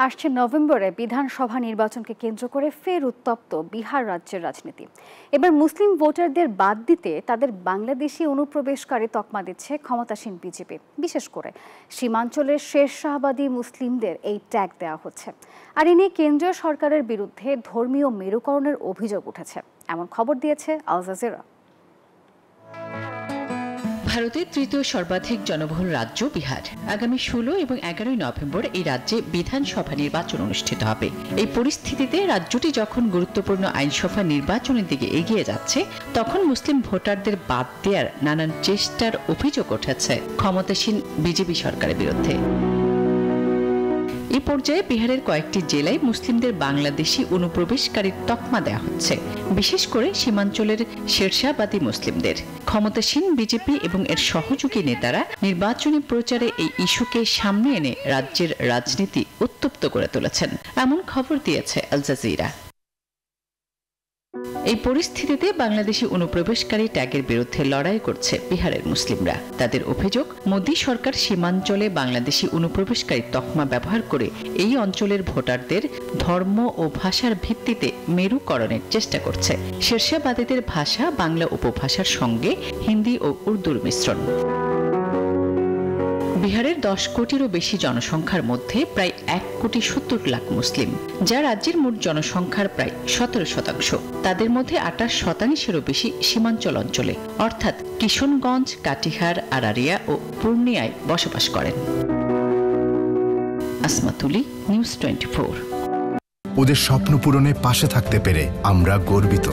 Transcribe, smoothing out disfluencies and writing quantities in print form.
আসছে নভেম্বরে বিধানসভা নির্বাচনকে কেন্দ্র করে ফের উত্তপ্ত বিহার রাজ্যের রাজনীতি। এবার মুসলিম ভোটারদের বাদ দিতে তাদের বাংলাদেশি অনুপ্রবেশকারী তকমা দিচ্ছে ক্ষমতাসীন বিজেপি। বিশেষ করে সীমাঞ্চলের শেরশাহবাদী মুসলিমদের এই ট্যাগ দেওয়া হচ্ছে। আর এ নিয়ে কেন্দ্রীয় সরকারের বিরুদ্ধে ধর্মীয় মেরুকরণের অভিযোগ উঠেছে, এমন খবর দিয়েছে আল জাজিরা। ভারতের তৃতীয় সর্বাধিক জনবহুল রাজ্য বিহার। আগামী 16 এবং 11 নভেম্বর এই রাজ্যে বিধানসভা নির্বাচন অনুষ্ঠিত হবে। এই পরিস্থিতিতে রাজ্যটি যখন গুরুত্বপূর্ণ আইনসভা নির্বাচনের দিকে এগিয়ে যাচ্ছে, তখন মুসলিম ভোটারদের বাদ দেওয়ার নানান চেষ্টার অভিযোগ উঠেছে ক্ষমতাসীন বিজেপি সরকারের বিরুদ্ধে। এই পর্যায়ে বিহারের কয়েকটি জেলায় মুসলিমদের বাংলাদেশি অনুপ্রবেশকারীর তকমা দেওয়া হচ্ছে, বিশেষ করে সীমাঞ্চলের শেরশাহবাদী মুসলিমদের। ক্ষমতাসীন বিজেপি এবং এর সহযোগী নেতারা নির্বাচনী প্রচারে এই ইস্যুকে সামনে এনে রাজ্যের রাজনীতি উত্তপ্ত করে তুলেছেন, এমন খবর দিয়েছে আল জাজিরা। এই পরিস্থিতিতে বাংলাদেশি অনুপ্রবেশকারী ট্যাগের বিরুদ্ধে লড়াই করছে বিহারের মুসলিমরা। তাদের অভিযোগ, মোদী সরকার সীমাঞ্চলে বাংলাদেশি অনুপ্রবেশকারী তকমা ব্যবহার করে এই অঞ্চলের ভোটারদের ধর্ম ও ভাষার ভিত্তিতে মেরুকরণের চেষ্টা করছে। শেরশাহবাদীদের ভাষা বাংলা উপভাষার সঙ্গে হিন্দি ও উর্দুর মিশ্রণ। বিহারের 10 কোটিরও বেশি জনসংখ্যার মধ্যে প্রায় 1,70,00,000 মুসলিম, যা রাজ্যের মোট জনসংখ্যার প্রায় 17%। তাদের মধ্যে 28%-এরও বেশি সীমাঞ্চল অঞ্চলে, অর্থাৎ কিশনগঞ্জ, কাটিহার, আরারিয়া ও পূর্ণিয়ায় বসবাস করেন। আসমা তুলি, নিউজ 24। ওদের স্বপ্ন পূরণে পাশে থাকতে পেরে আমরা গর্বিত।